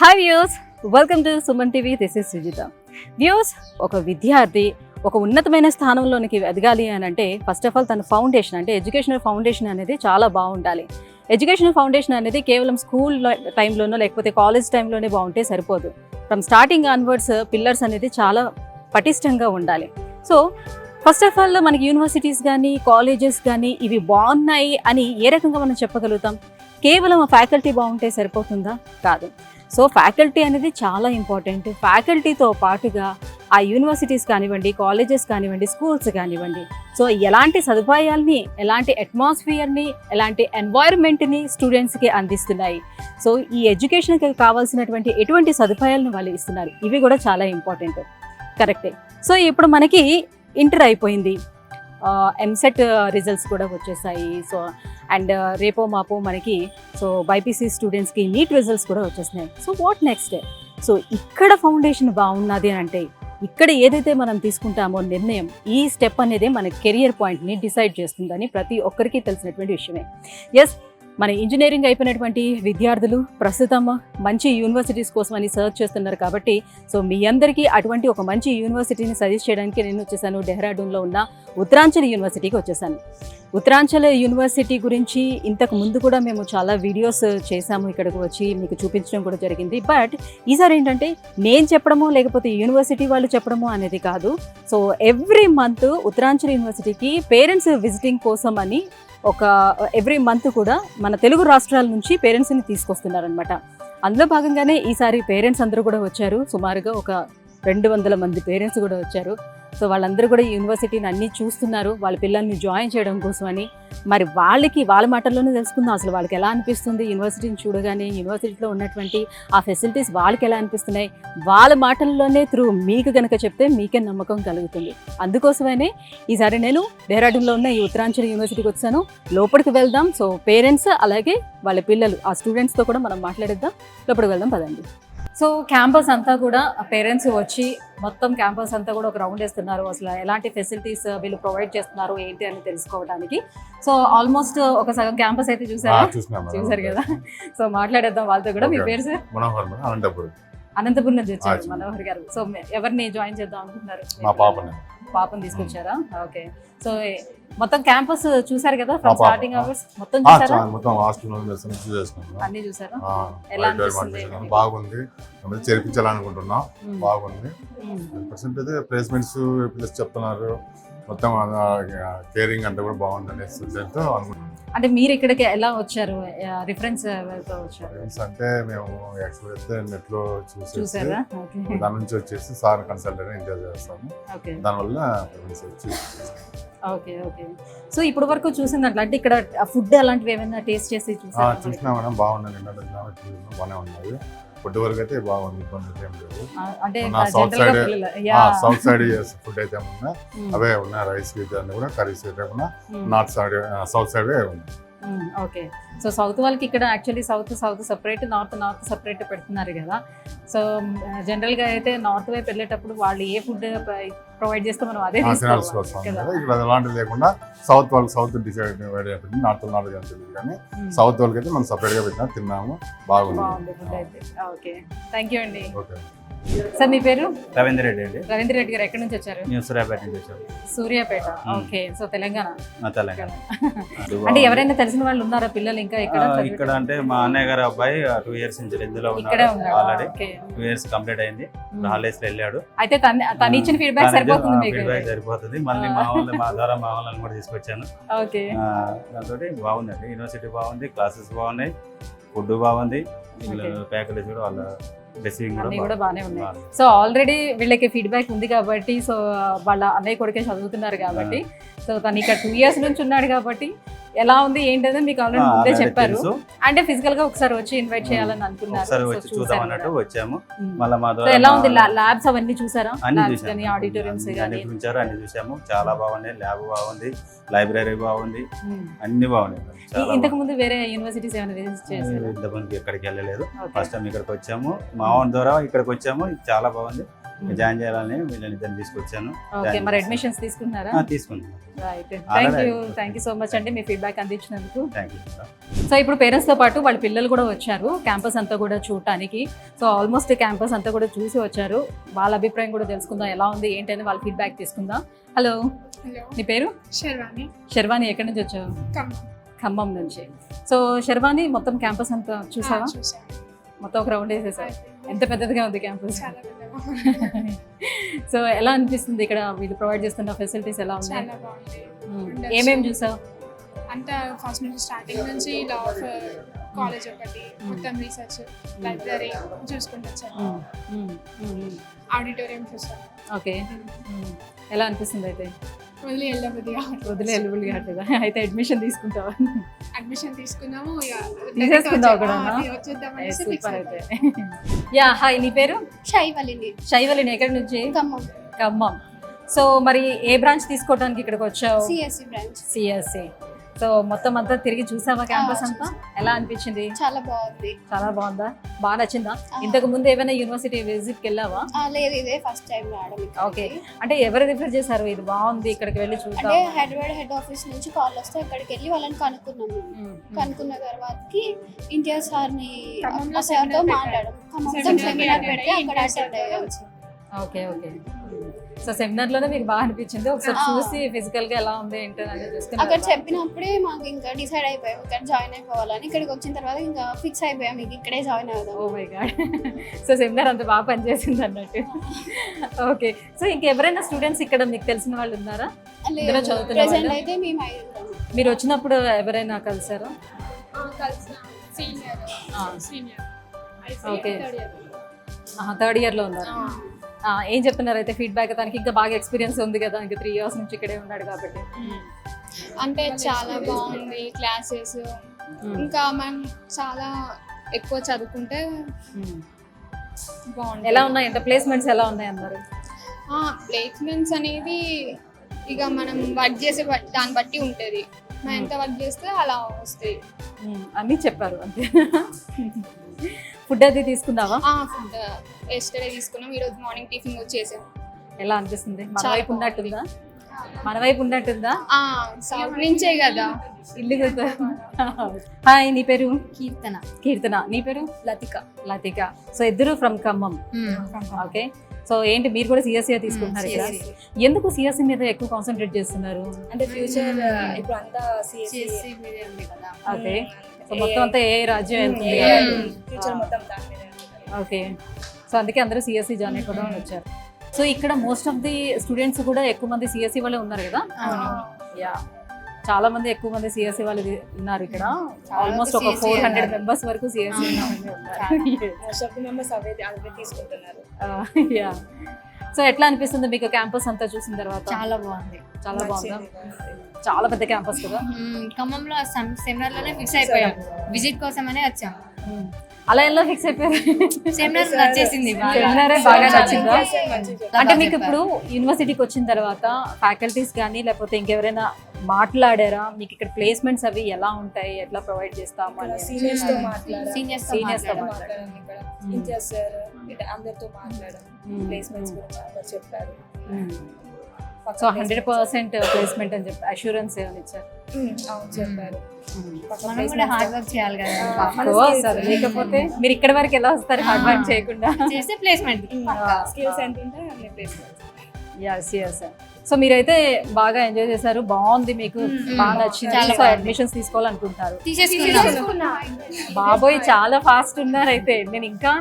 Hi views, welcome to Suman TV. This is Sujitha. Views, ఒక విద్యార్థి ఒక ఉన్నతమైన స్థానంలోనికి ఎదగాలి అని అంటే ఫస్ట్ ఆఫ్ ఆల్ తన ఫౌండేషన్ అంటే ఎడ్యుకేషనల్ ఫౌండేషన్ అనేది చాలా బాగుండాలి. ఎడ్యుకేషనల్ ఫౌండేషన్ అనేది కేవలం స్కూల్ టైంలోనో లేకపోతే కాలేజ్ టైంలోనే బాగుంటే సరిపోదు. ఫ్రమ్ స్టార్టింగ్ ఆన్వర్డ్స్ పిల్లర్స్ అనేది చాలా పటిష్టంగా ఉండాలి. సో ఫస్ట్ ఆఫ్ ఆల్ మనకి యూనివర్సిటీస్ కానీ కాలేజెస్ కానీ ఇవి బాగున్నాయి అని ఏ రకంగా మనం చెప్పగలుగుతాం? కేవలం ఆ ఫ్యాకల్టీ బాగుంటే సరిపోతుందా? కాదు. సో ఫ్యాకల్టీ అనేది చాలా ఇంపార్టెంట్. ఫ్యాకల్టీతో పాటుగా ఆ యూనివర్సిటీస్ కానివ్వండి, కాలేజెస్ కానివ్వండి, స్కూల్స్ కానివ్వండి, సో ఎలాంటి సదుపాయాల్ని, ఎలాంటి అట్మాస్ఫియర్ని, ఎలాంటి ఎన్వైరన్మెంట్ని స్టూడెంట్స్కి అందిస్తున్నాయి, సో ఈ ఎడ్యుకేషన్కి కావాల్సినటువంటి ఎటువంటి సదుపాయాలను వాళ్ళు ఇస్తున్నారు, ఇవి కూడా చాలా ఇంపార్టెంట్. కరెక్టే. సో ఇప్పుడు మనకి ఇంటర్ అయిపోయింది, ఎంసెట్ రిజల్ట్స్ కూడా వచ్చేసాయి. సో అండ్ రేపో మాపో మనకి సో బైపీసీ స్టూడెంట్స్కి నీట్ రిజల్ట్స్ కూడా వచ్చేసినాయి. So what next? సో ఇక్కడ ఫౌండేషన్ బాగున్నది అని అంటే ఇక్కడ ఏదైతే మనం తీసుకుంటామో నిర్ణయం, ఈ స్టెప్ అనేది మన కెరియర్ పాయింట్ని డిసైడ్ చేస్తుందని ప్రతి ఒక్కరికి తెలిసినటువంటి విషయమే. ఎస్, మన ఇంజనీరింగ్ అయిపోయినటువంటి విద్యార్థులు ప్రస్తుతం మంచి యూనివర్సిటీస్ కోసం అని సర్చ్ చేస్తున్నారు. కాబట్టి సో మీ అందరికీ అటువంటి ఒక మంచి యూనివర్సిటీని సజెస్ట్ చేయడానికి నేను వచ్చేసాను. డెహ్రాడూన్లో ఉన్న ఉత్తరాంచల్ యూనివర్సిటీకి వచ్చేసాను. ఉత్తరాంచల్ యూనివర్సిటీ గురించి ఇంతకు ముందు కూడా మేము చాలా వీడియోస్ చేశాము, ఇక్కడికి వచ్చి మీకు చూపించడం కూడా జరిగింది. బట్ ఈసారి ఏంటంటే నేను చెప్పడమో లేకపోతే యూనివర్సిటీ వాళ్ళు చెప్పడమో అనేది కాదు. సో ఎవ్రీ మంత్ ఉత్తరాంచల్ యూనివర్సిటీకి పేరెంట్స్ విజిటింగ్ కోసం అని ఒక ఎవ్రీ మంత్ కూడా మన తెలుగు రాష్ట్రాల నుంచి పేరెంట్స్ని తీసుకొస్తున్నారనమాట. అందులో భాగంగానే ఈసారి పేరెంట్స్ అందరూ కూడా వచ్చారు. సుమారుగా ఒక 200 మంది పేరెంట్స్ కూడా వచ్చారు. సో వాళ్ళందరూ కూడా యూనివర్సిటీని అన్నీ చూస్తున్నారు, వాళ్ళ పిల్లల్ని జాయిన్ చేయడం కోసమని. మరి వాళ్ళ మాటల్లోనే తెలుసుకుందాం అసలు వాళ్ళకి ఎలా అనిపిస్తుంది యూనివర్సిటీని చూడగానే, యూనివర్సిటీలో ఉన్నటువంటి ఆ ఫెసిలిటీస్ వాళ్ళకి ఎలా అనిపిస్తున్నాయి, వాళ్ళ మాటల్లోనే త్రూ మీకు కనుక చెప్తే మీకే నమ్మకం కలుగుతుంది. అందుకోసమనే ఈసారి నేను డెహ్రాడూన్లో ఉన్న ఈ ఉత్తరాంచల్ యూనివర్సిటీకి వచ్చాను. లోపలికి వెళ్దాం. సో పేరెంట్స్ అలాగే వాళ్ళ పిల్లలు ఆ స్టూడెంట్స్తో కూడా మనం మాట్లాడిద్దాం. లోపలికి వెళ్దాం పదండి. సో క్యాంపస్ అంతా కూడా పేరెంట్స్ వచ్చి మొత్తం క్యాంపస్ అంతా కూడా ఒక రౌండ్ వేస్తున్నారు. అసలు ఎలాంటి ఫెసిలిటీస్ వీళ్ళు ప్రొవైడ్ చేస్తున్నారు ఏంటి అని తెలుసుకోవడానికి. సో ఆల్మోస్ట్ ఒక సగం క్యాంపస్ అయితే చూసారు కదా. సో మాట్లాడేద్దాం వాళ్ళతో కూడా. మీ పేరు సార్? అనంతపురం నుంచి వచ్చారు మనోహర్ గారు. సో ఎవరిని జాయిన్ చేద్దాం అనుకుంటున్నారు? పాపని తీసుకొచ్చారా? ఓకే. సో మొత్తం క్యాంపస్ చూసారు కదా, ఫ్రమ్ స్టార్టింగ్ అవర్స్ మొత్తం చూసారా? అన్ని చూసారా? ఎలా అనిపిస్తుంది? బాగుంది, చేర్పించాలనుకుంటున్నాం. బాగుంది. అయితే ప్లేస్మెంట్స్ ప్లస్ చెప్తున్నారు, మొత్తం కేరింగ్ అంతా కూడా బాగుందని అనుకుంటున్నాం. అంటే మీరు ఇక్కడికి ఎలా వచ్చారు? రిఫరెన్స్ వచ్చారు అంటే మేము యాక్చువల్ అయితే నెట్ లో చూసారా, దాని నుంచి వచ్చేసి సార్ కన్సల్టెంట్ ఇంటర్వ్యూ చేస్తాము. దానివల్ల ఓకే ఓకే. సో ఇప్పుడు వరకు చూసిందంటే అంటే ఇక్కడ ఫుడ్ అలాంటివి ఏమైనా టేస్ట్ చేసి చూసినా మేడం? బాగుంది, బాగానే ఉన్నది. ఫుడ్ వరకు అయితే బాగుంది, ఇబ్బంది ఏం లేదు. అంటే సౌత్ సైడ్ ఫుడ్ అయితే ఉన్నా అవే ఉన్నాయి. రైస్ అన్ని కూడా కర్రీస్ అయితే ఉన్నా. నార్త్ సైడ్ సౌత్ సైడ్ ఉన్నాయి. ఓకే. సో సౌత్ వాళ్ళకి ఇక్కడ actually south separate, north separate పెడుతున్నారు కదా. సో జనరల్గా అయితే నార్త్ వైపు వెళ్ళేటప్పుడు వాళ్ళు ఏ ఫుడ్ ప్రొవైడ్ చేస్తే మనం అదే ఇక్కడ అలాంటివి లేకుండా సౌత్ వాళ్ళకి సౌత్ డిసైడ్ అయిపోయింది, నార్త్ తెలియదు. కానీ సౌత్ వాళ్ళకి అయితే మనం సపరేట్గా పెట్టినా తిన్నాము, బాగుంది ఫుడ్ అయితే. ఓకే, థ్యాంక్ యూ అండి. ఓకే సార్, మీ పేరు? రవీంద్ర రెడ్డి అండి. రవీంద్ర రెడ్డి గారు ఎక్కడి నుంచి వచ్చారు? సూర్యాపేట నుంచి వచ్చారు. సూర్యాపేట, ఓకే. సో తెలంగాణ. అంటే ఎవరైనా తెలిసిన వాళ్ళు ఉన్నారా పిల్లలు ఇంకా ఇక్కడ? అంటే మా అన్నయ్య గారు అబ్బాయి 2 years నుంచి ఇందులో ఉన్నాడు. ఆల్రెడీ 2 years కంప్లీట్ అయింది. హాలిడేస్ లో వెళ్ళాడు. అయితే తను ఇచ్చిన ఫీడ్బ్యాక్ సరిపోతుంది. మళ్ళీ మా ద్వారా మా వాళ్ళని కూడా తీసుకొచ్చాను. ఓకే. దాంతో బాగుందండి. యూనివర్సిటీ బాగుంది, క్లాసెస్ బాగున్నాయి, ఫుడ్ బాగుంది, ఫ్యాకల్టీస్ కూడా వాళ్ళ అన్నీ కూడా బాగానే ఉన్నాయి. సో ఆల్రెడీ వీళ్ళకి ఫీడ్బ్యాక్ ఉంది కాబట్టి, సో వాళ్ళ అన్నయ్య కొడుకే చదువుతున్నారు కాబట్టి, సో తను ఇక్కడ 2 years నుంచి ఉన్నాడు కాబట్టి ఎలా ఉంది ఏంటంటే మీకు ఆల్రెడీ ముందే చెప్పారు. అంటే ఫిజికల్ గా ఒకసారి వచ్చి ఇన్వైట్ చేయాలని అనుకున్నారు. ఎలా ఉంది ల్యాబ్స్ అవన్నీ చూసారా? ఆడిటోరియంస్ అన్ని చూసాము, చాలా బాగున్నాయి. ల్యాబ్ బాగుంది, లైబ్రరీ బాగుంది, అన్ని బాగున్నాయి. ఇంతకు ముందు వేరే యూనివర్సిటీస్ ఏమైనా విజిట్ చేశారా? ఇంతకుముందు ఎక్కడికి వెళ్ళలేదు, ఫస్ట్ టైం ఇక్కడికి వచ్చాము. మా ఓన్ ద్వారా ఇక్కడికి వచ్చాము, చాలా బాగుంది. జాయిన్ చేయాలని వీళ్ళని ఇద్దరిని తీసుకొచ్చాను. ఓకే, మరి అడ్మిషన్స్ తీసుకున్నారా? తీసుకున్నాను. Right, Already. Thank you so much అండి మీ ఫీడ్బ్యాక్ అందించినందుకు. Thank you. సో ఇప్పుడు పేరెంట్స్తో పాటు వాళ్ళ పిల్లలు కూడా వచ్చారు క్యాంపస్ అంతా కూడా చూడటానికి. సో ఆల్మోస్ట్ క్యాంపస్ అంతా కూడా చూసి వచ్చారు. వాళ్ళ అభిప్రాయం కూడా తెలుసుకుందాం, ఎలా ఉంది ఏంటని వాళ్ళ ఫీడ్బ్యాక్ తీసుకుందాం. హలో, హలో, నీ పేరు? శర్వాణి. శర్వాణి, ఎక్కడి నుంచి వచ్చావు? ఖమ్మం నుంచి. సో శర్వాణి, మొత్తం క్యాంపస్ అంతా చూసావా? చూసాను. మొత్తం ఒక రౌండ్ వేసేసావు. ఎంత పెద్దదిగా ఉంది క్యాంపస్? చాలా పెద్దగా. సో ఎలా అనిపిస్తుంది ఇక్కడ వీళ్ళు ప్రొవైడ్ చేస్తున్న ఫెసిలిటీస్ ఎలా ఉన్నాయి? చాలా బాగుంది. ఏమేమి చూసావు? అంతా ఫస్ట్ నుంచి స్టార్టింగ్ నుంచి లా ఆఫ్ కాలేజ్ ఒకటి, మొత్తం రీసెర్చ్, లైబ్రరీ చూసుకుంటూ వచ్చాను. ఆడిటోరియం చూసాను. ఓకే, ఎలా అనిపిస్తుంది అయితే? వదిలి వెళ్ళబుద్ది వదిలే ఎలిబుల్ కావట్లేదా? అయితే అడ్మిషన్ తీసుకుంటావా? అడ్మిషన్ తీసుకున్నాము. తీసేసుకుందావు కూడా? వచ్చేద్దామనేసి fix సూపర్ అయితే. అయిపోయాం. యా, హాయ్, నీ పేరు? శైవలిని. శైవలిని, ఎక్కడి నుంచి? ఖమ్మం. ఖమ్మం. సో మరి ఏ బ్రాంచ్ తీసుకోవడానికి ఇక్కడికి వచ్చావు? CSC branch. సిఎస్సి. సో మొత్తం అంతా తిరిగి చూసావా క్యాంపస్ అంతా? ఎలా అనిపించింది? చాలా బాగుంది. చాలా బాగుందా? బాగా నచ్చిందా? ఇంతకు ముందు ఏమైనా యూనివర్సిటీ విజిట్కి వెళ్ళావా? లేదు, ఇదే ఫస్ట్ టైం రావడం ఇక్కడికి. ఓకే, అంటే ఎవరు రిఫర్ చేశారు ఇది బాగుంది ఇక్కడికి వెళ్ళి అంటే చూద్దాం? హైదరాబాద్ హెడ్ ఆఫీస్ నుంచి కాల్ వస్తే అక్కడికి వెళ్ళి వాళ్ళని కనుక్కున్నాము. కనుక్కున్న తర్వాతకి ఇంటియర్ సార్ని ఖమ్మంలో సార్తో seminar మాట్లాడడం. ఖమ్మంలో Seminar సెమినార్ పెడితే పెడితే అక్కడ అటెండ్ అయ్యాం. Okay okay. సో సెమినార్ లోనే మీకు బాగా అనిపించింది? ఒకసారి ఆ. చూసి ఫిజికల్ గా ఎలా ఉంది ఏంటి అనేది అక్కడ చూసుకున్నారు? చెప్పినప్పుడే మాకు ఇంకా డిసైడ్ అయిపోయాం ఇక్కడ జాయిన్ అయిపోవాలని. ఇక్కడికి వచ్చిన తర్వాత ఇంకా ఫిక్స్ అయిపోయాం మీకు ఇక్కడే జాయిన్ ఓ అవుదాం. My God. సో సెమినార్ అంత బాగా పనిచేసింది అన్నట్టు. ఓకే, సో ఇంకెవరైనా స్టూడెంట్స్ ఇక్కడ మీకు తెలిసిన వాళ్ళు ఉన్నారా? ఇందులో చదువుతున్న ప్రెసెంట్ వాళ్ళా? అయితే మేము 5 మీరు వచ్చినప్పుడు ఎవరైనా కలిసారా? కలిసిన సీనియర్ ఆ. Senior okay. థర్డ్ ఇయర్ లో ఉన్నారు. ఏం చెప్తున్నారు అయితే ఫీడ్బ్యాక్? తనకి ఇంకా బాగా ఎక్స్పీరియన్స్ ఉంది కదా, ఇంకా 3 years నుంచి ఇక్కడే ఉన్నాడు కాబట్టి. అంటే చాలా బాగుంది క్లాసెస్. ఇంకా మనం చాలా ఎక్కువ చదువుకుంటే బాగుంది. ఎలా ఉన్నాయి అంటే ప్లేస్మెంట్స్ ఎలా ఉన్నాయి అన్నారు? ప్లేస్మెంట్స్ అనేది ఇక మనం వర్క్ చేసే దాన్ని బట్టి ఉంటుంది. మనం ఎంత వర్క్ చేస్తే అలా వస్తాయి. అన్నీ చెప్పారు అంతే. ఫుడ్ అది తీసుకున్నావా? ఫుడ్ ఎస్టర్డే తీసుకున్నాం. ఈరోజు మార్నింగ్ టిఫిన్ వచ్చేసాం. ఎలా అనిపిస్తుంది? మన చాలా వైపు ఉన్నట్టుందా? మన వైపు ఉన్నట్టుందా? సౌత్ నుంచే కదా. ఇల్లు హాయ్, నీ పేరు? కీర్తన. కీర్తన. నీ పేరు? లతిక. లతిక. సో ఇద్దరు ఫ్రమ్ ఖమ్మం. ఓకే, సో ఏంటి మీరు కూడా సిఎస్సి తీసుకుంటున్నారు ఇక్కడ? ఎందుకు సిఎస్సి మీద ఎక్కువ కాన్సన్ట్రేట్ చేస్తున్నారు? అంటే ఫ్యూచర్ ఇప్పుడు అంతా సిఎస్సి మీదే ఉంది కదా. ఓకే, సో మొత్తం అంతా ఏ రాజ్యం వెళ్తుంది? ఫ్యూచర్ మొత్తం దాని మీద. ఓకే, సో అందుకే అందరూ సిఎస్సి జాయిన్ అయిపోవడం వచ్చారు. సో ఇక్కడ మోస్ట్ ఆఫ్ ది స్టూడెంట్స్ కూడా ఎక్కువ మంది సిఎస్సి వాళ్ళే ఉన్నారు కదా? యా, చాలా మంది ఎక్కువ మంది సిఎస్సి వాళ్ళు ఉన్నారు ఇక్కడ. ఆల్మోస్ట్ ఒక 400 మెంబర్స్ వరకు CSC most of the members అవే తీసుకుంటున్నారు. యా. సో ఎట్లా అనిపిస్తుంది మీకు క్యాంపస్ అంతా చూసిన తర్వాత? చాలా బాగుంది. చాలా బాగుందా? చాలా పెద్ద క్యాంపస్ కదా. ఖమ్మంలో సెమినార్ లోనే ఫిక్స్ అయిపోయాం. విజిట్ కోసమనే వచ్చాం. అలా ఎలా ఫిక్స్ అయిపోయారు? సెమినార్ నచ్చేసింది. సెమినారే బాగా నచ్చిందా? మంచిగా అంటే మీకు ఇప్పుడు యూనివర్సిటీకి వచ్చిన తర్వాత ఫ్యాకల్టీస్ కానీ లేకపోతే ఇంకెవరైనా మాట్లాడారా? మీకు ఇక్కడ ప్లేస్మెంట్స్ అవి ఎలా ఉంటాయి, ఎట్లా ప్రొవైడ్ చేస్తాము అని? సీనియర్స్ తో మాట్లాడాలి. Seniors తో Seniors తో మాట్లాడాలి ఇక్కడ. ఇంజనీర్ సార్ ఇట్లా అందరితో మాట్లాడాలి. ప్లేస్మెంట్స్ గురించి అందరూ చెప్పారు. సో 100% ప్లేస్మెంట్ అని చెప్పి అష్యూరెన్స్ ఏమైనా ఇచ్చారు? అవును చెప్పారు. మనం కూడా హార్డ్ వర్క్ చేయాలి కదా. లేకపోతే మీరు ఇక్కడ వరకు ఎలా వస్తారు హార్డ్ వర్క్ చేయకుండా? చేస్తే ప్లేస్మెంట్. స్కిల్స్ ఎంత ఉంటే అన్ని ప్లేస్మెంట్స్. Yes yes. సో మీరైతే బాగా ఎంజాయ్ చేశారు, బాగుంది, మీకు బాగా నచ్చింది. చాలా సో బాగుంది. అడ్మిషన్స్ తీసుకోవాలనుకుంటారు. తీసేసుకున్నాం. బాబోయ్, చాలా ఫాస్ట్ ఉన్నారు అయితే. నేను ఇంకా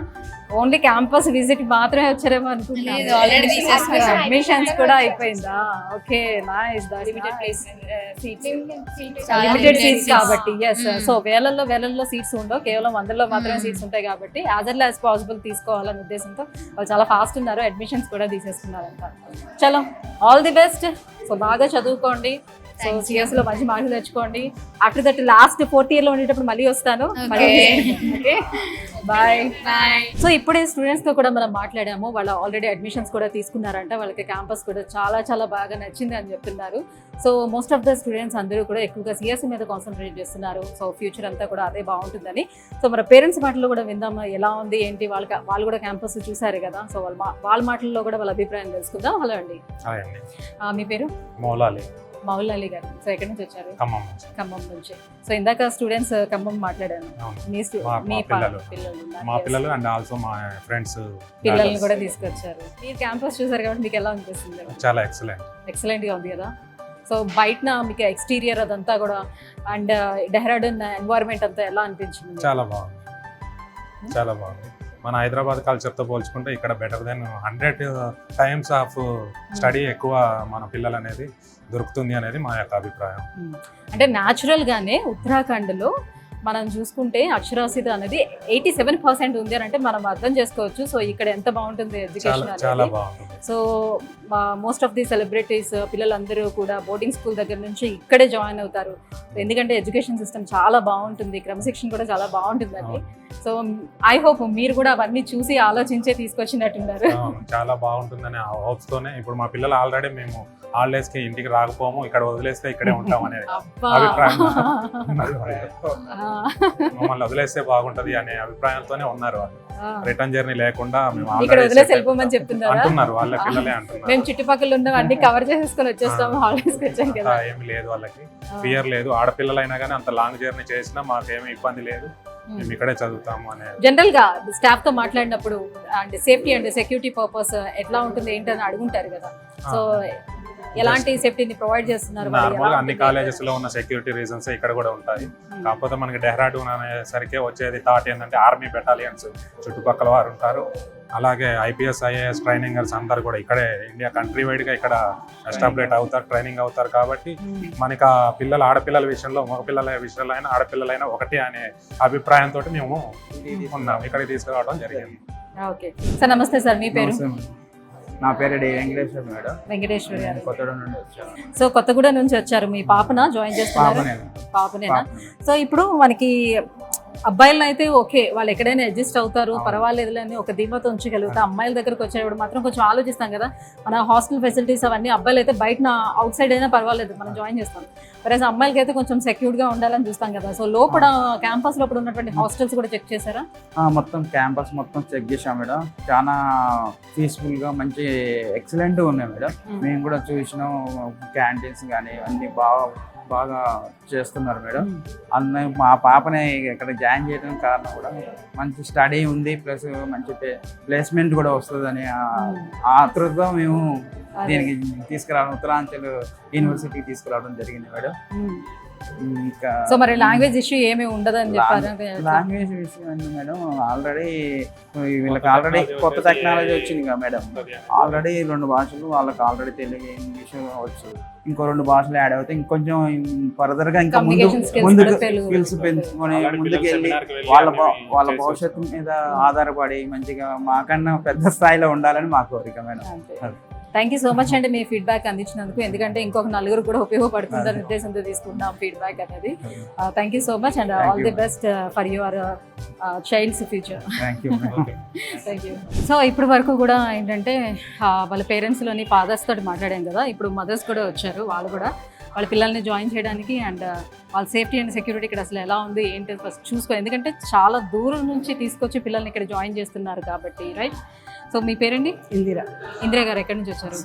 ఓన్లీ క్యాంపస్ విజిట్ మాత్రమే వచ్చారేమో లేదు, అనుకుంటున్నాను. already తీసేసుకున్నాం. అడ్మిషన్స్ కూడా అయిపోయిందా? Okay, nice. Limited placement seats. చాలా లిమిటెడ్ limited సీట్స్ seats. కాబట్టి ఎస్. సో వేలల్లో సీట్స్ ఉండవు, కేవలం 100లో మాత్రమే సీట్స్ ఉంటాయి కాబట్టి యాజ్ ఎర్లీ యాజ్ పాసిబుల్ తీసుకోవాలనే ఉద్దేశంతో వాళ్ళు చాలా ఫాస్ట్ ఉన్నారు. అడ్మిషన్స్ కూడా తీసేసుకున్నారంట. చలో, ఆల్ ది బెస్ట్. సో బాగా చదువుకోండి. So Thank you. సిఎస్ లో మంచి మార్కులు తెచ్చుకోండి. After that last 4th year లో ఉండేటప్పుడు మళ్ళీ వస్తాను. Okay bye. బాయ్. సో ఇప్పుడే స్టూడెంట్స్ తో కూడా మనం మాట్లాడాము. వాళ్ళు ఆల్రెడీ అడ్మిషన్స్ కూడా తీసుకున్నారంట. వాళ్ళకి క్యాంపస్ కూడా చాలా చాలా బాగా నచ్చింది అని చెప్తున్నారు. So most of the students అందరూ కూడా ఎక్కువగా సిఎస్సి మీద కాన్సన్ట్రేట్ చేస్తున్నారు. సో ఫ్యూచర్ అంతా కూడా అదే బాగుంటుందని. సో మన పేరెంట్స్ మాటల్లో కూడా విందాం, ఎలా ఉంది ఏంటి, వాళ్ళు కూడా క్యాంపస్ చూసారు కదా. సో వాళ్ళ మాటల్లో కూడా వాళ్ళ అభిప్రాయం తెలుసుకుందాం. హలో అండి, మీ పేరు? మౌలాలి గారు. సో ఎక్కడి నుంచి వచ్చారు? ఖమ్మం నుంచి. సో ఇందాక స్టూడెంట్స్ ఖమ్మం మాట్లాడాను. మీ పిల్లలు అండ్ ఆల్సో మా ఫ్రెండ్స్ పిల్లల్ని కూడా తీసుకొచ్చారు. మీరు క్యాంపస్ చూసారు కాబట్టి మీకు ఎలా అనిపిస్తుంది? చాలా ఎక్సలెంట్ గా ఉంది కదా. సో బయట మీకు ఎక్స్టీరియర్ అదంతా కూడా అండ్ డెహ్రాడూన్ ఎన్వైరన్మెంట్ అంతా ఎలా అనిపించింది? చాలా బాగుంది. మన హైదరాబాద్ కల్చర్తో పోల్చుకుంటే ఇక్కడ better than 100 times of study ఎక్కువ మన పిల్లలు అనేది దొరుకుతుంది అనేది మా యొక్క అభిప్రాయం. అంటే న్యాచురల్గానే ఉత్తరాఖండ్లో మనం చూసుకుంటే అక్షరాస్యత అనేది 87% ఉంది అని అంటే మనం అర్థం చేసుకోవచ్చు. సో ఇక్కడ ఎంత బాగుంటుంది ఎడ్యుకేషన్ చాలా అనేది. బాగుంటుంది. So most of the celebrities పిల్లలందరూ కూడా బోర్డింగ్ స్కూల్ దగ్గర నుంచి ఇక్కడే జాయిన్ అవుతారు. ఎందుకంటే ఎడ్యుకేషన్ సిస్టమ్ చాలా బాగుంటుంది, క్రమశిక్షణ కూడా చాలా బాగుంటుందండి. సో ఐ హోప్ మీరు కూడా అవన్నీ చూసి ఆలోచించే తీసుకొచ్చినట్టున్నారు. చాలా బాగుంటుందని హోప్స్ తోనే ఇప్పుడు మా పిల్లలు ఆల్రెడీ మేము హాలిడేస్ కి ఇంటికి రాకపోము, ఇక్కడ వదిలేస్తే ఇక్కడే ఉంటాం అనే అభిప్రాయం మమ్మల్ని వదిలేస్తే బాగుంటది అనే అభిప్రాయంతోనే ఉన్నారు వాళ్ళు. రిటర్న్ జర్నీ లేకుండా మేము ఇక్కడ వదిలేసి వెళ్ళిపోమని చెప్తున్నారు అంటున్నారు, వాళ్ళ పిల్లలే అంటున్నారు. మేము చుట్టుపక్కల ఉన్నవన్నీ కవర్ చేసేసుకొని వచ్చేస్తాము, హాలిడేస్ కి వచ్చాం కదా. ఏమి లేదు, వాళ్ళకి ఫియర్ లేదు. ఆడపిల్లలైనా కానీ అంత లాంగ్ జర్నీ చేసినా మాకేమీ ఇబ్బంది లేదు, మేము ఇక్కడే చదువుతాము అనే. జనరల్ గా స్టాఫ్ తో మాట్లాడినప్పుడు and safety and security purpose ఎట్లా ఉంటుంది ఏంటని అడుగుంటారు కదా. సో ఎలాంటి సేఫ్టీని ప్రొవైడ్ చేస్తున్నారు? నార్మల్గా అన్ని కాలేజెస్ లో ఉన్న సెక్యూరిటీ రీజన్స్ ఇక్కడ కూడా ఉంటాయి. కాకపోతే మనకి డెహ్రాడూన్ అనేసరికి వచ్చేది థాట్ ఏంటంటే ఆర్మీ బెటాలియన్స్ చుట్టుపక్కల వారు ఉంటారు. అలాగే IPS IAS ట్రైనింగర్స్ అందరు కూడా ఇక్కడే ఇండియా కంట్రీ వైడ్ గా ఇక్కడ ఎస్టాబ్లిష్ అవుతారు, ట్రైనింగ్ అవుతారు. కాబట్టి మనకి ఆ పిల్లలు ఆడపిల్లల విషయంలో మగపిల్లల విషయంలో అయినా ఆడపిల్లలైనా ఒకటి అనే అభిప్రాయంతో మేము ఉన్నాం, ఇక్కడికి తీసుకురావడం జరిగింది. ఓకే సార్, నమస్తే సార్, మీ పేరు? నా పేరు వెంకటేశ్వర్ మేడం. వెంకటేశ్వర్ గారు కొత్తగూడెం నుండి వచ్చాను. సో కొత్తగూడెం నుంచి వచ్చారు. మీ పాపన జాయిన్ చేస్తున్నారు? పాపనేనా? సో ఇప్పుడు మనకి అబ్బాయిలను అయితే ఓకే, వాళ్ళు ఎక్కడైనా అడ్జస్ట్ అవుతారు, పర్వాలేదు అని ఒక ధీమాతో ఉంచగలుగుతాం. అమ్మాయిల దగ్గరకు వచ్చేటప్పుడు మాత్రం కొంచెం ఆలోచిస్తాం కదా. మన హాస్టల్ ఫెసిలిటీస్ అవన్నీ అబ్బాయిలు అయితే బయట అవుట్ సైడ్ అయినా పర్వాలేదు, మనం జాయిన్ చేస్తాం. ప్లస్ అమ్మాయిలకి అయితే కొంచెం సెక్యూర్డ్గా ఉండాలని చూస్తాం కదా. సో లోపల క్యాంపస్ లోపల ఉన్నటువంటి హాస్టల్స్ కూడా చెక్ చేశారా? మొత్తం క్యాంపస్ మొత్తం చెక్ చేసాం మేడం. చాలా పీస్ఫుల్గా మంచి ఎక్సలెంట్గా ఉన్నాయి మేడం. మేము కూడా చూసినాం, క్యాంటీన్స్ కానీ అన్ని బాగా చేస్తున్నారు మేడం. అందులో మా పాపని ఇక్కడ జాయిన్ చేయడం కారణం కూడా మంచి స్టడీ ఉంది, ప్లస్ మంచి ప్లేస్మెంట్ కూడా వస్తుందని ఆతృతతో మేము దీనికి తీసుకురావడం, ఉత్తరాంచల్ యూనివర్సిటీకి తీసుకురావడం జరిగింది మేడం. ఇంకా సో మరి లాంగ్వేజ్ ఇష్యూ ఏమీ ఉండదని చెప్పారు? లాంగ్వేజ్ విషయం అండి మేడం, వీళ్ళకి ఆల్రెడీ కొత్త టెక్నాలజీ వచ్చింది కదా మేడం. ఆల్రెడీ 2 భాషలు వాళ్ళకి ఆల్రెడీ తెలుగు, ఇంగ్లీష్ వచ్చు. ఇంకో 2 భాషలు యాడ్ అవుతాయి. ఇంకొంచెం ఫర్దర్ గా ఇంకా ముందుకు స్కిల్స్ పెంచుకొని ముందుకెళ్ళి వాళ్ళ భవిష్యత్తు మీద ఆధారపడి మంచిగా మాకన్నా పెద్ద స్థాయిలో ఉండాలని మా కోరిక madam. Thank you so much అండి మీ ఫీడ్బ్యాక్ అందించినందుకు. ఎందుకంటే ఇంకొక 4 కూడా ఉపయోగపడుతుందని ఉద్దేశంతో తీసుకుంటాం ఫీడ్బ్యాక్ అనేది. Thank you so much and all the best for your child's future. Thank you. So ఇప్పటి వరకు కూడా ఏంటంటే వాళ్ళ పేరెంట్స్లోని ఫాదర్స్ తోటి మాట్లాడాం కదా. ఇప్పుడు మదర్స్ కూడా వచ్చారు. వాళ్ళు కూడా వాళ్ళ పిల్లల్ని జాయిన్ చేయడానికి అండ్ వాళ్ళ సేఫ్టీ అండ్ సెక్యూరిటీ ఇక్కడ అసలు ఎలా ఉంది ఏంటి ఫస్ట్ చూసుకో. ఎందుకంటే చాలా దూరం నుంచి తీసుకొచ్చి పిల్లల్ని ఇక్కడ జాయిన్ చేస్తున్నారు కాబట్టి, రైట్? సో మీ పేరండి? ఇందిరా గారు. ఎక్కడి నుంచి వచ్చారు?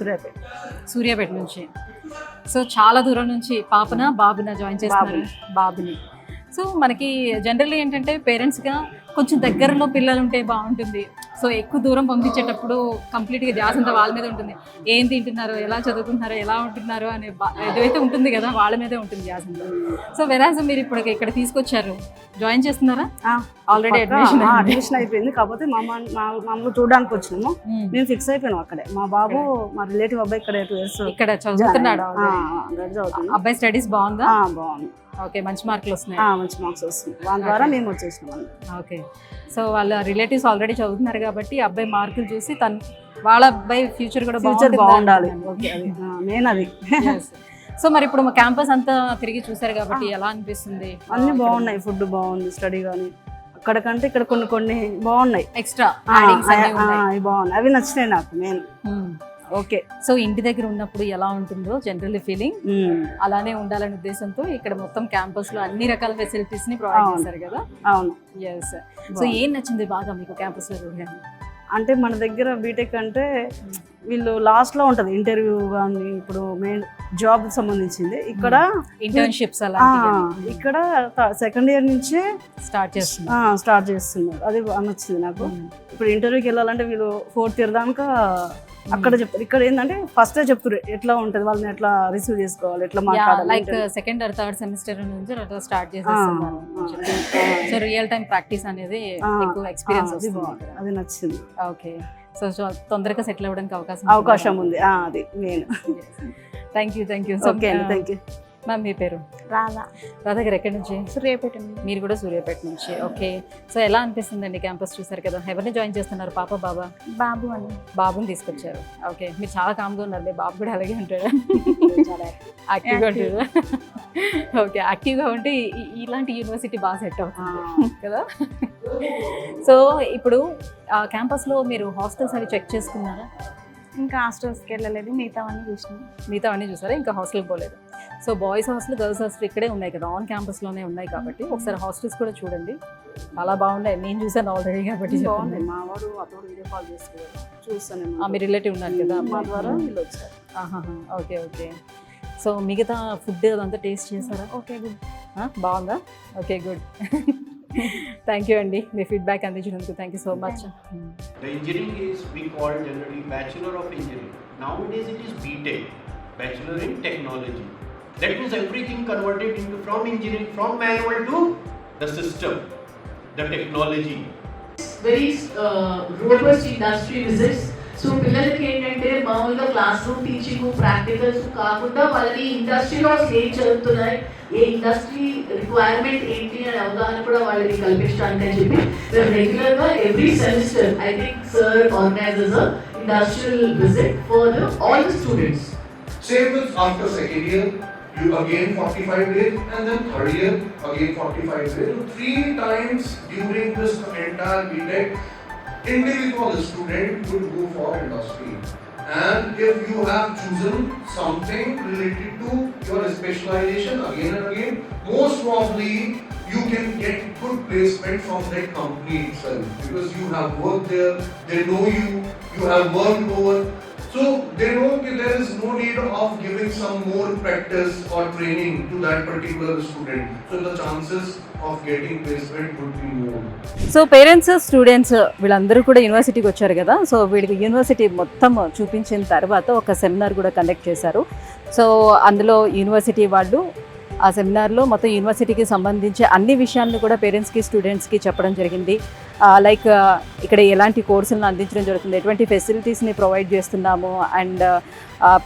సూర్యాపేట నుంచి. సో చాలా దూరం నుంచి బాబున జాయిన్ చేస్తున్నారు? బాబుని. సో మనకి జనరల్లీ ఏంటంటే పేరెంట్స్గా కొంచెం దగ్గరలో పిల్లలు ఉంటే బాగుంటుంది. సో ఎక్కువ దూరం పంపించేటప్పుడు కంప్లీట్గా ధ్యాస అంతా వాళ్ళ మీద ఉంటుంది. ఏం తింటున్నారు, ఎలా చదువుకుంటున్నారో, ఎలా ఉంటున్నారో అనే ఏదైతే ఉంటుంది కదా, వాళ్ళ మీదే ఉంటుంది ధ్యాస అంతా. సో వెరాజ్ మీరు ఇప్పుడు ఇక్కడ తీసుకొచ్చారు, జాయిన్ చేస్తున్నారా? ఆల్రెడీ అడ్మిషన్ అయిపోయింది. కాకపోతే మమ్మల్ని చూడడానికి వచ్చినాము. మేము ఫిక్స్ అయిపోయినాం అక్కడే. మా బాబు, మా రిలేటివ్ అబ్బాయి ఇక్కడ 2 years ఇక్కడ చదువుతున్నాడు. అబ్బాయి స్టడీస్ బాగుందా? బాగుంది. ఓకే, మంచి మార్కులు వస్తున్నాయి? మంచి మార్క్స్ వస్తున్నాయి. దాని ద్వారా మేము వచ్చేసినాం. ఓకే. సో వాళ్ళ రిలేటివ్స్ ఆల్రెడీ చదువుతున్నారు కాబట్టి అబ్బాయి మార్కులు చూసి వాళ్ళ అబ్బాయి ఫ్యూచర్ కూడా బాగుండాలి. ఓకే, అది మెయిన్ అది. సో మరి ఇప్పుడు మా క్యాంపస్ అంతా తిరిగి చూసారు కాబట్టి ఎలా అనిపిస్తుంది? అన్ని బాగున్నాయి, ఫుడ్ బాగుంది, స్టడీ కానీ అక్కడ కంటే ఇక్కడ కొన్ని బాగున్నాయి, ఎక్స్ట్రా అవి బాగున్నాయి, అవి నచ్చినాయి నాకు మెయిన్. ఓకే. సో ఇంటి దగ్గర ఉన్నప్పుడు ఎలా ఉంటుందో జనరల్లీ ఫీలింగ్ అలానే ఉండాలనే ఉద్దేశంతో ఇక్కడ మొత్తం క్యాంపస్ లో అన్ని రకాల ఫెసిలిటీస్ ని ప్రొవైడ్ చేశారు కదా? అవును. ఎస్. సో ఏం నచ్చింది బాగా మీకు క్యాంపస్ లో? అంటే మన దగ్గర బీటెక్ అంటే వీళ్ళు లాస్ట్ లో ఉంటది ఇంటర్వ్యూ కానీ, ఇప్పుడు మెయిన్ జాబ్ సంబంధించింది. ఇక్కడ ఇంటర్న్షిప్స్ అలా ఇక్కడ సెకండ్ ఇయర్ నుంచే స్టార్ట్ చేస్తున్నారు. అది నచ్చింది నాకు. ఇప్పుడు ఇంటర్వ్యూకి వెళ్ళాలంటే వీళ్ళు 4th ఇయర్ దాకా అక్కడ చెప్తారు. ఇక్కడ ఏంటంటే ఫస్ట్ చెప్తారు ఎట్లా ఉంటది, వాళ్ళని ఎట్లా రిసీవ్ చేసుకోవాలి, ఎట్లా మాట్లాడాలి. Like second or third semester నుంచి అట్లా స్టార్ట్ చేసేస్తున్నారు. సో రియల్ టైం ప్రాక్టీస్ అనేది ఎక్కువ ఎక్స్పీరియన్స్ వస్తుంది. అది నచ్చింది. ఓకే. సో తొందరగా సెటిల్ అవ్వడానికి అవకాశం ఉంది. అది మెయిన్. Thank you. ఓకే అండి, థ్యాంక్ యూ. మ్యామ్ మీ పేరు? రాధా గారు. ఎక్కడి నుంచి? సూర్యాపేట. మీరు కూడా సూర్యాపేట నుంచి. ఓకే. సో ఎలా అనిపిస్తుందండి క్యాంపస్ చూసారు కదా? ఎవరిని జాయిన్ చేస్తున్నారు? పాప బాబా? బాబు అని. బాబుని తీసుకొచ్చారు. ఓకే. మీరు చాలా కామ్గా ఉన్నారు. మీ బాబు కూడా అలాగే ఉంటాడు, చాలా యాక్టివ్గా ఉంటాడు. ఓకే. యాక్టివ్గా ఉంటే ఇలాంటి యూనివర్సిటీ బాగా సెట్ అవుతుంది కదా? సో ఇప్పుడు క్యాంపస్లో మీరు హాస్టల్స్ అవి చెక్ చేసుకున్నారా? ఇంకా హాస్టల్స్కి వెళ్ళలేదు, మిగతావన్నీ చూసారా? ఇంకా హాస్టల్కి పోలేదు. So boys hostel, girls hostel ఇక్కడే ఉన్నాయి కదా, ఆన్ క్యాంపస్లోనే ఉన్నాయి కాబట్టి ఒకసారి హాస్టల్స్ కూడా చూడండి. చాలా బాగున్నాయి, నేను చూసాను ఆల్రెడీ కాబట్టి. బాగుంది. మా వాడు అతడు వీడియో కాల్ చేసుకున్నాడు, చూస్తాను. మీ రిలేటివ్ ఉన్నారు కదా, మా ద్వారా వీళ్ళు వచ్చారు. ఓకే. సో మిగతా ఫుడ్ అదంతా టేస్ట్ చేశారా? Okay, good. బాగుందా? Okay, good. థ్యాంక్ యూ అండి, మీ ఫీడ్బ్యాక్ అందించినందుకు. Thank you so much. The engineering is we call generally Bachelor of Engineering. Nowadays it is BTech, Bachelor in Technology. That means everything converted into from engineering, from manual to the system, the technology. Very robust industry visits. So పిల్లలకి ఏంటంటే మామూలుగా class room teaching, practicals కాకుండా వాళ్ళని ఇండస్ట్రీలో ఏం చదువుతున్నాయి, ఏ industry requirement ఏంటి అనే అవగాహన కూడా వాళ్ళకి కల్పించడానికి అని చెప్పి మేము రెగ్యులర్గా every semester I think sir organises industrial visit for all the students. Same with after second year, you again 45 days, and then third year again 45 days. So 3 times during this entire BTech, individual student would go for industry. And if you have chosen something related to your specialization again and again, most probably you can get good placement from that company itself, because you have worked there, they know you, you have worked over. So they know that there is no need of giving some more practice or training to that particular student. So the chances of getting placement would be more. So parents, students వీళ్ళందరూ కూడా యూనివర్సిటీకి వచ్చారు కదా. So వీడికి university మొత్తం చూపించిన తర్వాత ఒక సెమినార్ కూడా కండక్ట్ చేశారు. సో అందులో యూనివర్సిటీ వాళ్ళు ఆ సెమినార్లో మొత్తం యూనివర్సిటీకి సంబంధించి అన్ని విషయాలను కూడా పేరెంట్స్కి, స్టూడెంట్స్కి చెప్పడం జరిగింది. లైక్ ఇక్కడ ఎలాంటి కోర్సులను అందించడం జరుగుతుంది, ఎటువంటి ఫెసిలిటీస్ని ప్రొవైడ్ చేస్తున్నాము, అండ్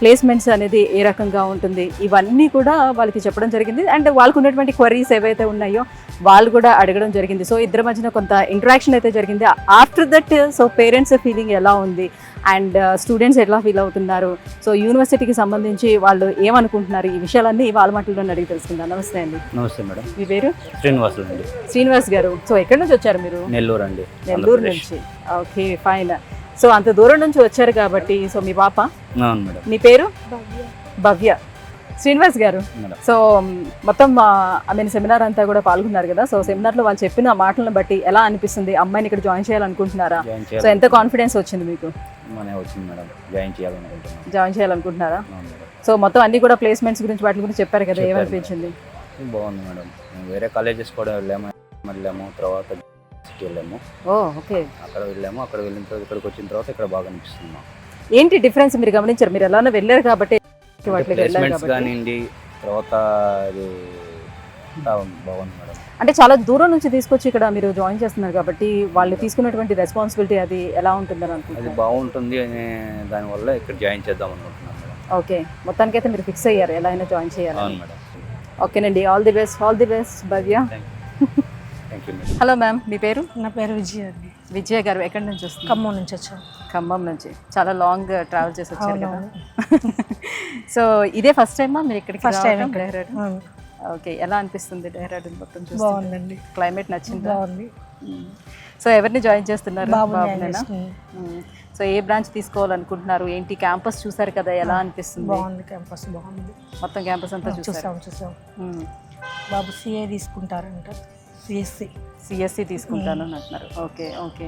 ప్లేస్మెంట్స్ అనేది ఏ రకంగా ఉంటుంది, ఇవన్నీ కూడా వాళ్ళకి చెప్పడం జరిగింది. అండ్ వాళ్ళకు ఉన్నటువంటి క్వరీస్ ఏవైతే ఉన్నాయో వాళ్ళు కూడా అడగడం జరిగింది. సో ఇద్దరి మధ్యన కొంత ఇంటరాక్షన్ అయితే జరిగింది. After that so parents feeling ఎలా ఉంది అండ్ స్టూడెంట్స్ ఎట్లా ఫీల్ అవుతున్నారు, సో యూనివర్సిటీకి సంబంధించి వాళ్ళు ఏమనుకుంటున్నారు, ఈ విషయాలన్నీ వాళ్ళ మాటల్లో అడిగి తెలుసుకుందాం. నమస్తే అండి. నమస్తే మేడం. మీ పేరు? శ్రీనివాస్ అండి. శ్రీనివాస్ గారు. సో ఎక్కడి నుంచి వచ్చారు మీరు? నెల్లూరు అండి. నెల్లూరు నుంచి. Okay, fine. సో అంత దూరం నుంచి వచ్చారు కాబట్టి, సో మీ పాప? అవును మేడం. మీ పేరు? భవ్య. శ్రీనివాస్ గారు, సో మొత్తం సెమినార్ అంతా కూడా పాల్గొన్నారు కదా. సో సెమినార్లో వాళ్ళు చెప్పిన మాటలను బట్టి ఎలా అనిపిస్తుంది? అమ్మాయిని ఇక్కడ జాయిన్ చేయాలనుకుంటున్నారా? సో ఎంత కాన్ఫిడెన్స్ వచ్చింది మీకు? వచ్చింది మేడం, జాయిన్ చేయాలనుకుంటున్నారా? సో మొత్తం అన్ని కూడా ప్లేస్మెంట్స్ గురించి వాటి గురించి చెప్పారు కదా, ఏమనిపించింది? బాగుంది మేడం. వేరే కాలేజెస్ కూడా వెళ్ళాము, తర్వాత వెళ్ళాము. ఓకే. అక్కడ వెళ్ళాము, అక్కడ వెళ్ళిన తర్వాత ఇక్కడికి వచ్చిన తర్వాత ఇక్కడ బాగా అనిపిస్తుంది. ఏంటి డిఫరెన్స్ మీరు గమనించారు? మీరు ఎలానో వెళ్ళారు కాబట్టి ప్లేస్మెంట్స్ కానివ్వండి, తర్వాత అది బాగుంది మేడం. అంటే చాలా దూరం నుంచి తీసుకొచ్చి ఇక్కడ మీరు జాయిన్ చేస్తున్నారు కాబట్టి వాళ్ళు తీసుకున్నటువంటి రెస్పాన్సిబిలిటీ అది ఎలా ఉంటుందని అనుకుంటున్నారు? అది బాగుంటుంది అనే దానివల్ల ఇక్కడ జాయిన్ చేద్దాం అనుకుంటున్నాను మేడం. ఓకే, మొత్తానికైతే మీరు ఫిక్స్ అయ్యారు ఎలా అయినా జాయిన్ చేయాలి? అవును మేడం. ఓకేనండి, all the best. Bhavya. Thank you madam. Hello ma'am, మీ పేరు? నా పేరు విజయ అండి. విజయ గారు ఎక్కడి నుంచి వస్తుంది? ఖమ్మం నుంచి వచ్చాను. ఖమ్మం నుంచి చాలా లాంగ్ ట్రావెల్ చేసి వచ్చారు కదా. సో ఇదే ఫస్ట్ టైమా మీరు ఇక్కడికి? First time. డెహ్రాడూన్. ఓకే, ఎలా అనిపిస్తుంది డెహ్రాడూన్ మొత్తం చూస్తే? బాగుందండి. క్లైమేట్ నచ్చిందా? బాగుంది. సో ఎవరిని జాయిన్ చేస్తున్నారు? బాబునేనా. సో ఏ బ్రాంచ్ తీసుకోవాలనుకుంటున్నారు? ఏంటి క్యాంపస్ చూసారు కదా, ఎలా అనిపిస్తుంది? బాగుంది, క్యాంపస్ బాగుంది. మొత్తం క్యాంపస్ అంతా చూసాం. బాబు సిఏ తీసుకుంటారంట. సిఎస్సి తీసుకుంటాను అని అంటున్నారు. Okay okay.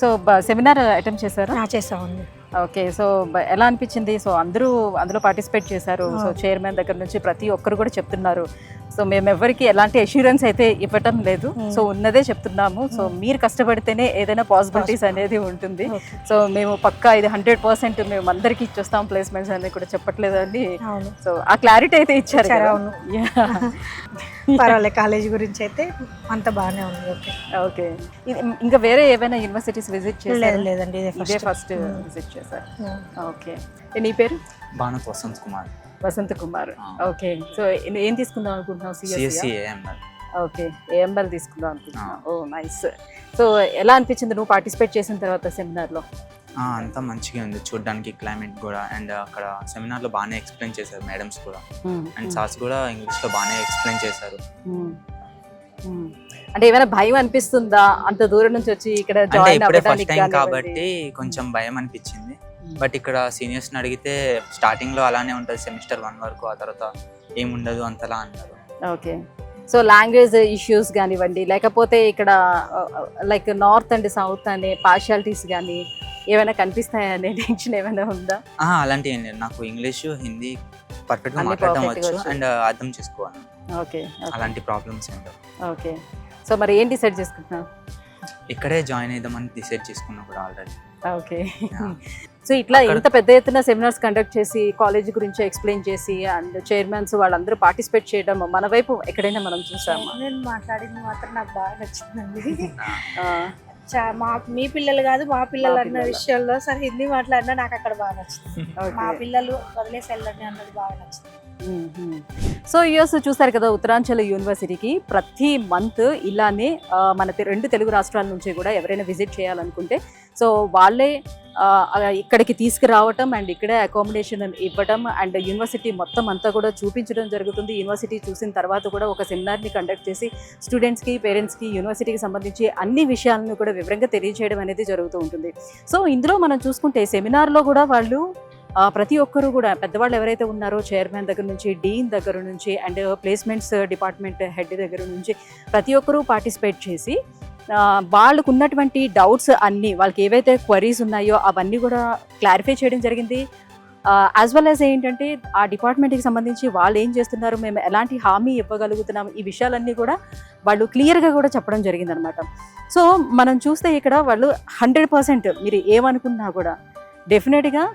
So seminar attempt చేశారా? చేసామండి. ఓకే. సో ఎలా అనిపించింది? సో అందరూ అందులో పార్టిసిపేట్ చేశారు. సో చైర్మన్ దగ్గర నుంచి ప్రతి ఒక్కరు కూడా చెప్తున్నారు. సో మేము ఎవరికి ఎలాంటి అష్యూరెన్స్ అయితే ఇవ్వటం లేదు. సో ఉన్నదే చెప్తున్నాము. సో మీరు కష్టపడితేనే ఏదైనా పాసిబిలిటీస్ అనేది ఉంటుంది. సో మేము పక్కా ఇది 100% మేము అందరికీ ఇచ్చేస్తాం ప్లేస్మెంట్స్ అనేది కూడా చెప్పట్లేదండి. సో ఆ క్లారిటీ అయితే ఇచ్చారు. పర్వాలేదు, కాలేజ్ గురించి అయితే అంత బాగానే ఉంది. Okay okay. ఇంకా వేరే ఏమైనా యూనివర్సిటీస్ విజిట్ చేశారు? లేదండి, ఇదే ఫస్ట్ విజిట్ చేశారు. ఓకే. నీ పేరు? భానుత్ వసంత్ కుమార్. వసంత్ కుమార్. ఓకే. సో ఏం తీసుకుందాం అనుకుంటున్నావు? CSC AML. ఓకే, ఏఎంఎల్ తీసుకుందాం అనుకుంటున్నావు. ఓ నైస్. సో ఎలా అనిపించింది నువ్వు పార్టిసిపేట్ చేసిన తర్వాత సెమినార్లో? అంతా మంచిగా ఉంది చూడడానికి, క్లైమేట్ కూడా. అండ్ అక్కడ సెమినార్లో బాగానే ఎక్స్ప్లెయిన్ చేశారు మేడమ్స్ కూడా. అండ్ సార్స్ కూడా ఇంగ్లీష్లో బాగానే ఎక్స్ప్లెయిన్ చేశారు. అంటే ఏమైనా భయం అనిపిస్తుందా అంత దూరం నుంచి వచ్చి ఇక్కడ జాయిన్ ఫస్ట్ టైం కాబట్టి కొంచెం భయం అనిపించింది. బట్ ఇక్కడ సీనియర్స్ని అడిగితే స్టార్టింగ్లో అలానే ఉంటుంది సెమిస్టర్ 1 వరకు, ఆ తర్వాత ఏముండదు అంతలా అన్నారు. ఓకే. సో లాంగ్వేజ్ ఇష్యూస్ కానివ్వండి, లేకపోతే ఇక్కడ లైక్ నార్త్ అండ్ సౌత్ అనే పార్షియాలిటీస్ కానీ ఏమైనా కనిపిస్తాయా అనే టెన్షన్ ఏమైనా ఉందా? అలాంటి ఏం లేదు. నాకు ఇంగ్లీష్, హిందీ పర్ఫెక్ట్గా మాట్లాడడం వచ్చు అండ్ అర్థం చేసుకోవాలి. ఓకే. అలాంటి ప్రాబ్లమ్స్ ఏంటో. ఓకే. సో మరి ఏం డిసైడ్ చేసుకుంటున్నావు? ఇక్కడే జాయిన్ అయిద్దామని డిసైడ్ చేసుకున్నా కూడా ఆల్రెడీ. ఓకే. సో ఇట్లా ఇంత పెద్ద ఎత్తున సెమినార్స్ కండక్ట్ చేసి కాలేజ్ గురించి ఎక్స్ప్లెయిన్ చేసి అండ్ చైర్మన్స్ వాళ్ళందరూ పార్టిసిపేట్ చేయడం మన వైపు ఎక్కడైనా మనం చూసామా? నేను మాట్లాడింది మాత్రం నాకు బాగా నచ్చిందండి. మీ పిల్లలు కాదు మా పిల్లలు అన్న విషయంలో సరే హిందీ మాట్లాడినా నాకు అక్కడ బాగా నచ్చింది. మా పిల్లలు వదిలేసి వెళ్ళండి అన్నది బాగా నచ్చింది. సో యూఎస్ చూసారు కదా, ఉత్తరాంచల్ యూనివర్సిటీకి ప్రతి మంత్ ఇలానే మన 2 తెలుగు రాష్ట్రాల నుంచి కూడా ఎవరైనా విజిట్ చేయాలనుకుంటే సో వాళ్ళే ఇక్కడికి తీసుకురావటం అండ్ ఇక్కడే అకామిడేషన్ ఇవ్వడం అండ్ యూనివర్సిటీ మొత్తం అంతా కూడా చూపించడం జరుగుతుంది. యూనివర్సిటీ చూసిన తర్వాత కూడా ఒక సెమినార్ని కండక్ట్ చేసి స్టూడెంట్స్కి, పేరెంట్స్కి యూనివర్సిటీకి సంబంధించి అన్ని విషయాలను కూడా వివరంగా తెలియజేయడం అనేది జరుగుతూ ఉంటుంది. సో ఇందులో మనం చూసుకుంటే సెమినార్లో కూడా వాళ్ళు ప్రతి ఒక్కరు కూడా పెద్దవాళ్ళు ఎవరైతే ఉన్నారో చైర్మన్ దగ్గర నుంచి, డీన్ దగ్గర నుంచి అండ్ ప్లేస్మెంట్స్ డిపార్ట్మెంట్ హెడ్ దగ్గర నుంచి ప్రతి ఒక్కరూ పార్టిసిపేట్ చేసి వాళ్ళకు ఉన్నటువంటి డౌట్స్ అన్నీ, వాళ్ళకి ఏవైతే క్వరీస్ ఉన్నాయో అవన్నీ కూడా క్లారిఫై చేయడం జరిగింది. యాజ్ వెల్ యాజ్ ఏంటంటే ఆ డిపార్ట్మెంట్కి సంబంధించి వాళ్ళు ఏం చేస్తున్నారు, మేము ఎలాంటి హామీ ఇవ్వగలుగుతున్నాం, ఈ విషయాలన్నీ కూడా వాళ్ళు క్లియర్గా కూడా చెప్పడం జరిగిందనమాట. సో మనం చూస్తే ఇక్కడ వాళ్ళు 100% మీరు ఏమనుకున్నా కూడా డెఫినెట్గా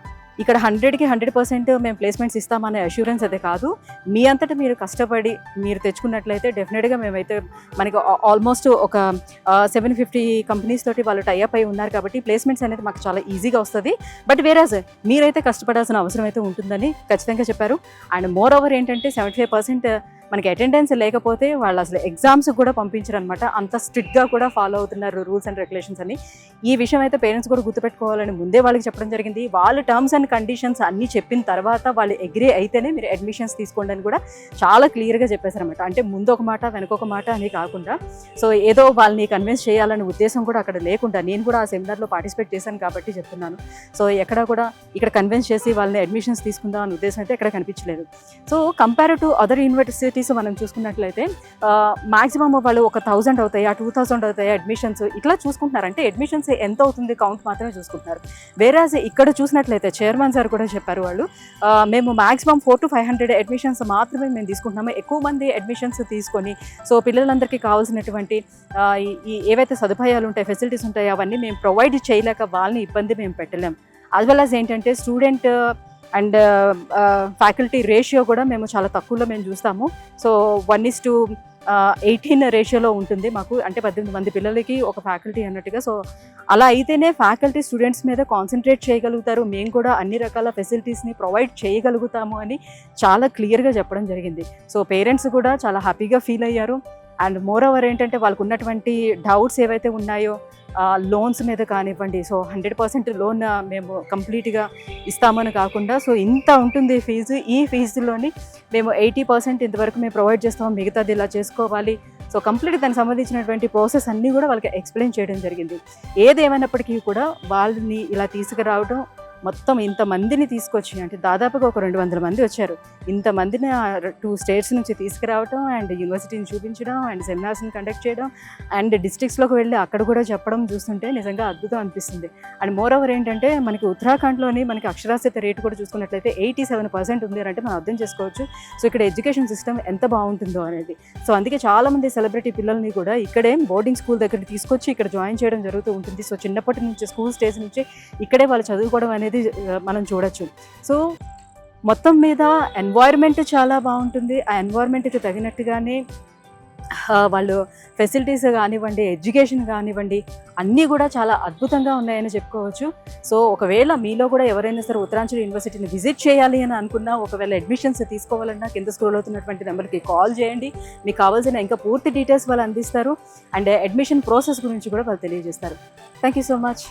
ఇక్కడ 100కి 100% మేము ప్లేస్మెంట్స్ ఇస్తామనే అష్యూరెన్స్ అయితే కాదు. మీ అంతటా మీరు కష్టపడి మీరు తెచ్చుకున్నట్లయితే డెఫినెట్గా మేమైతే మనకి ఆల్మోస్ట్ ఒక 750 కంపెనీస్ తోటి వాళ్ళు టైఅప్ అయి ఉన్నారు కాబట్టి ప్లేస్మెంట్స్ అనేది మాకు చాలా ఈజీగా వస్తుంది. బట్ వేరేజ్ మీరైతే కష్టపడాల్సిన అవసరం అయితే ఉంటుందని ఖచ్చితంగా చెప్పారు. అండ్ మోర్ ఓవర్ ఏంటంటే 75% మనకి అటెండెన్స్ లేకపోతే వాళ్ళు అసలు ఎగ్జామ్స్ కూడా పంపించరు అనమాట. అంత స్ట్రిక్ట్గా కూడా ఫాలో అవుతున్నారు రూల్స్ అండ్ రెగ్యులేషన్స్ అని. ఈ విషయం అయితే పేరెంట్స్ కూడా గుర్తుపెట్టుకోవాలని ముందే వాళ్ళకి చెప్పడం జరిగింది. వాళ్ళ టర్మ్స్ అండ్ కండిషన్స్ అన్నీ చెప్పిన తర్వాత వాళ్ళు అగ్రీ అయితేనే మీరు అడ్మిషన్స్ తీసుకోండి అని కూడా చాలా క్లియర్గా చెప్పేశారనమాట. అంటే ముందు ఒక మాట వెనకొక మాట అని కాకుండా సో ఏదో వాళ్ళని కన్విన్స్ చేయాలనే ఉద్దేశం కూడా అక్కడ లేకుండా, నేను కూడా ఆ సెమినార్లో పార్టిసిపేట్ చేశాను కాబట్టి చెప్తున్నాను. సో ఎక్కడ కూడా ఇక్కడ కన్విన్స్ చేసి వాళ్ళని అడ్మిషన్స్ తీసుకుందాం అనే ఉద్దేశం అయితే ఎక్కడ కనిపించలేదు. So compare to other universities మనం చూసుకున్నట్లయితే మాక్సిమం వాళ్ళు ఒక 1000 అవుతాయా 2000 అవుతాయా అడ్మిషన్స్ ఇట్లా చూసుకుంటున్నారు. అంటే అడ్మిషన్స్ ఎంత అవుతుంది కౌంట్ మాత్రమే చూసుకుంటున్నారు. వేరేజ్ ఇక్కడ చూసినట్లయితే చైర్మన్ సార్ కూడా చెప్పారు, వాళ్ళు మేము మాక్సిమం 400 to 500 అడ్మిషన్స్ మాత్రమే మేము తీసుకుంటున్నాము. ఎక్కువ మంది అడ్మిషన్స్ తీసుకొని సో పిల్లలందరికీ కావాల్సినటువంటి ఏవైతే సదుపాయాలు ఉంటాయి, ఫెసిలిటీస్ ఉంటాయి అవన్నీ మేము ప్రొవైడ్ చేయలేక వాళ్ళని ఇబ్బంది మేము పెట్టలేం. యాజ్ వెల్ యాజ్ ఏంటంటే స్టూడెంట్ అండ్ ఫ్యాకల్టీ రేషియో కూడా మేము చాలా తక్కువలో మేము చూస్తాము. సో 1:18 రేషియోలో ఉంటుంది మాకు. అంటే 18 మంది పిల్లలకి ఒక ఫ్యాకల్టీ అన్నట్టుగా. సో అలా అయితేనే ఫ్యాకల్టీ స్టూడెంట్స్ మీద కాన్సన్ట్రేట్ చేయగలుగుతారు, మేము కూడా అన్ని రకాల ఫెసిలిటీస్ని ప్రొవైడ్ చేయగలుగుతాము అని చాలా క్లియర్గా చెప్పడం జరిగింది. సో పేరెంట్స్ కూడా చాలా హ్యాపీగా ఫీల్ అయ్యారు. అండ్ మోర్ ఓవర్ ఏంటంటే వాళ్ళకు ఉన్నటువంటి డౌట్స్ ఏవైతే ఉన్నాయో లోన్స్ మీద కానివ్వండి, సో 100% లోన్ మేము కంప్లీట్గా ఇస్తామని కాకుండా సో ఇంత ఉంటుంది ఫీజు, ఈ ఫీజులోని మేము 80% ఇంతవరకు మేము ప్రొవైడ్ చేస్తాము, మిగతాది ఇలా చేసుకోవాలి. సో కంప్లీట్ దానికి సంబంధించినటువంటి ప్రాసెస్ అన్నీ కూడా వాళ్ళకి ఎక్స్ప్లెయిన్ చేయడం జరిగింది. ఏదేమైనప్పటికీ కూడా వాళ్ళని ఇలా తీసుకురావడం, మొత్తం ఇంతమందిని తీసుకొచ్చి అంటే దాదాపుగా ఒక 200 మంది వచ్చారు, ఇంతమందిని 2 స్టేట్స్ నుంచి తీసుకురావడం అండ్ యూనివర్సిటీని చూపించడం అండ్ సెమినార్స్ని కండక్ట్ చేయడం అండ్ డిస్ట్రిక్ట్స్లోకి వెళ్ళి అక్కడ కూడా చెప్పడం చూస్తుంటే నిజంగా అద్భుతం అనిపిస్తుంది. అండ్ మోర్ ఓవర్ ఏంటంటే మనకి ఉత్తరాఖండ్లోని మనకి అక్షరాస్యత రేటు కూడా చూసుకున్నట్లయితే 87% ఉంది అంటే మనం అర్థం చేసుకోవచ్చు. సో ఇక్కడ ఎడ్యుకేషన్ సిస్టమ్ ఎంత బాగుంటుందో అనేది. సో అందుకే చాలామంది సెలబ్రిటీ పిల్లల్ని కూడా ఇక్కడే బోర్డింగ్ స్కూల్ దగ్గరికి తీసుకొచ్చి ఇక్కడ జాయిన్ చేయడం జరుగుతూ ఉంటుంది. సో చిన్నప్పటి నుంచి స్కూల్ స్టేజ్ నుంచి ఇక్కడే వాళ్ళు చదువుకోవడం అనేది మనం చూడొచ్చు. సో మొత్తం మీద ఎన్వైర్న్మెంట్ చాలా బాగుంటుంది. ఆ ఎన్వైర్న్మెంట్కి తగినట్టుగానే వాళ్ళు ఫెసిలిటీస్ కానివ్వండి, ఎడ్యుకేషన్ కానివ్వండి, అన్నీ కూడా చాలా అద్భుతంగా ఉన్నాయని చెప్పుకోవచ్చు. సో ఒకవేళ మీలో కూడా ఎవరైనా సరే ఉత్తరాంచల్ యూనివర్సిటీని విజిట్ చేయాలి అని అనుకున్నా, ఒకవేళ అడ్మిషన్స్ తీసుకోవాలన్నా కింద స్క్రోల్ అవుతున్నటువంటి నెంబర్కి కాల్ చేయండి. మీకు కావాల్సిన ఇంకా పూర్తి డీటెయిల్స్ వాళ్ళు అందిస్తారు అండ్ అడ్మిషన్ ప్రాసెస్ గురించి కూడా వాళ్ళు తెలియజేస్తారు. Thank you so much.